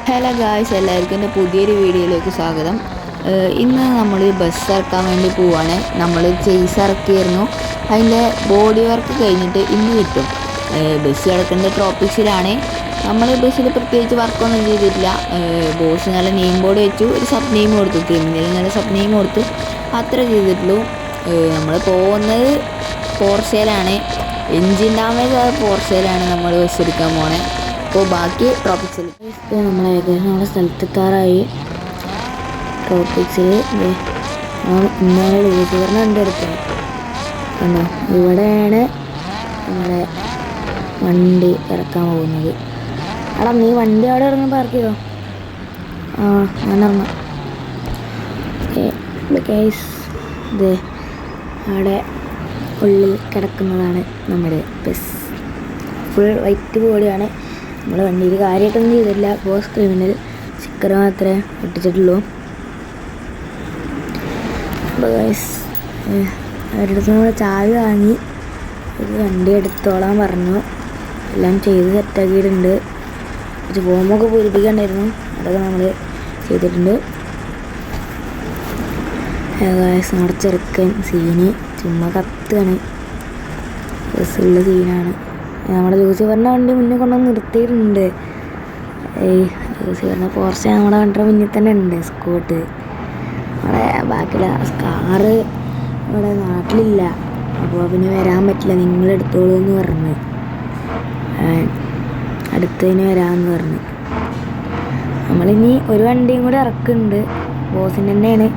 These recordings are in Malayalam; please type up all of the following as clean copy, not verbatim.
ഹലോ ഗായ്സ്, എല്ലാവർക്കും എൻ്റെ പുതിയൊരു വീഡിയോയിലേക്ക് സ്വാഗതം. ഇന്ന് നമ്മൾ ബസ് ഇറക്കാൻ വേണ്ടി പോവുകയാണ്. നമ്മൾ ചെയ്സ് ഇറക്കിയിരുന്നു. അതിൻ്റെ ബോഡി വർക്ക് കഴിഞ്ഞിട്ട് ഇന്ന് കിട്ടും. ബസ് കിടക്കേണ്ട ട്രോപ്പിക്സിലാണ്. നമ്മൾ ബസ്സിൽ പ്രത്യേകിച്ച് വർക്കൊന്നും ചെയ്തിട്ടില്ല. ബോസ് നല്ല നെയിം ബോർഡ് വെച്ചു, ഒരു സബ് നെയിം കൊടുത്തു, ക്രിമിനൽ നല്ല സബ് നെയിം കൊടുത്തു, അത്ര ചെയ്തിട്ടുള്ളൂ. നമ്മൾ പോകുന്നത് പോർഷയിലാണ്. എൻജിൻ ഡാമേജ് ആയ പോർഷയിലാണ് നമ്മൾ ബസ് എടുക്കാൻ പോണേ. അപ്പോൾ ബാക്കി ട്രോപ്പിക്സിൽ നമ്മൾ ഏകദേശം നമ്മുടെ സ്ഥലത്തെത്താറായി. ട്രോപ്പിക്സിൽ ഇന്നലെ ലൂസിഫറിനെ എൻ്റെ അടുത്ത് കണ്ടോ, ഇവിടെയാണ് നമ്മുടെ വണ്ടി ഇറക്കാൻ പോകുന്നത്. എടാ, നീ വണ്ടി അവിടെ ഇറങ്ങി പാർക്ക് ചെയ്തോ. ഞാൻ ഇറങ്ങാം. ഇത് അവിടെ ഉള്ളിൽ കിടക്കുന്നതാണ് നമ്മുടെ ബസ്. ഫുൾ വൈറ്റ് ബോഡിയാണ്. നമ്മൾ വണ്ടിയിൽ കാര്യമായിട്ടൊന്നും ചെയ്തിട്ടില്ല. ബോസ് ക്രിമിനൽ സ്റ്റിക്കർ മാത്രമേ ഒട്ടിച്ചിട്ടുള്ളൂ. അപ്പോൾ അവരുടെ അടുത്ത് നമ്മൾ ചാവി വാങ്ങി ഒരു വണ്ടി എടുത്തോളാൻ പറഞ്ഞു. എല്ലാം ചെയ്ത് സെറ്റാക്കിയിട്ടുണ്ട്. കുറച്ച് ഫോമൊക്കെ പൂരിപ്പിക്കണ്ടായിരുന്നു, അതൊക്കെ നമ്മൾ ചെയ്തിട്ടുണ്ട്. നമ്മുടെ ചെറുക്കൻ സീന് ചുമ്മാ കത്തുകയാണ്. ബസ്സുള്ള സീനാണ്. നമ്മുടെ ലൂസിഫറിൻ്റെ വണ്ടി മുന്നേ കൊണ്ടുവന്ന് നിർത്തിയിട്ടുണ്ട്. ലൂസിഫറിൻ്റെ പോർച്ച് നമ്മുടെ വണ്ടിയുടെ മുന്നിൽ തന്നെ ഉണ്ട്. സ്കൂട്ട് നമ്മുടെ ബാക്കിയുള്ള കാറ് ഇവിടെ നാട്ടിലില്ല, അപ്പോൾ പിന്നെ വരാൻ പറ്റില്ല, നിങ്ങളെടുത്തോളൂ എന്ന് പറഞ്ഞ്, അടുത്തതിന് വരാമെന്ന് പറഞ്ഞ്. നമ്മളിനി ഒരു വണ്ടിയും കൂടി ഇറക്കുന്നുണ്ട്. ബോസിൻ്റെ തന്നെയാണ്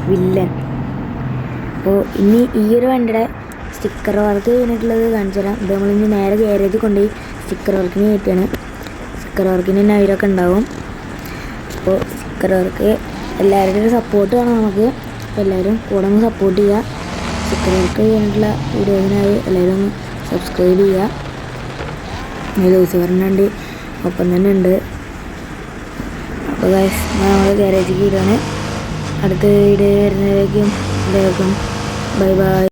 വില്ലൻ. അപ്പോൾ ഇനി ഈ ഒരു വണ്ടിയുടെ സ്റ്റിക്കർ വർക്ക് കഴിഞ്ഞിട്ടുള്ളത് കാണിച്ചു തരാം. ഇത് നമ്മളിനി നേരെ ഗാരേജിൽ കൊണ്ടുപോയി സ്റ്റിക്കർ വർക്കിന് കയറ്റിയാണ്. സ്റ്റിക്കർ വർക്കിന് തന്നെ അവരൊക്കെ ഉണ്ടാവും. അപ്പോൾ സ്റ്റിക്കർ വർക്ക് എല്ലാവരുടെയും ഒരു സപ്പോർട്ട് വേണം നമുക്ക്. അപ്പോൾ എല്ലാവരും കൂടെ ഒന്ന് സപ്പോർട്ട് ചെയ്യുക. സ്റ്റിക്കർ വർക്ക് കഴിഞ്ഞിട്ടുള്ള വീഡിയോസിനായി എല്ലാവരും ഒന്ന് സബ്സ്ക്രൈബ് ചെയ്യുക. ലൂസിഫറിൻ്റെ വണ്ടി ഒപ്പം തന്നെ ഉണ്ട്. അപ്പോൾ നമ്മൾ ഗാരേജിൽ കയറുകയാണ്. അടുത്ത വീഡിയോ വരുന്നതിലേക്കും എല്ലാവർക്കും ബൈ ബൈ.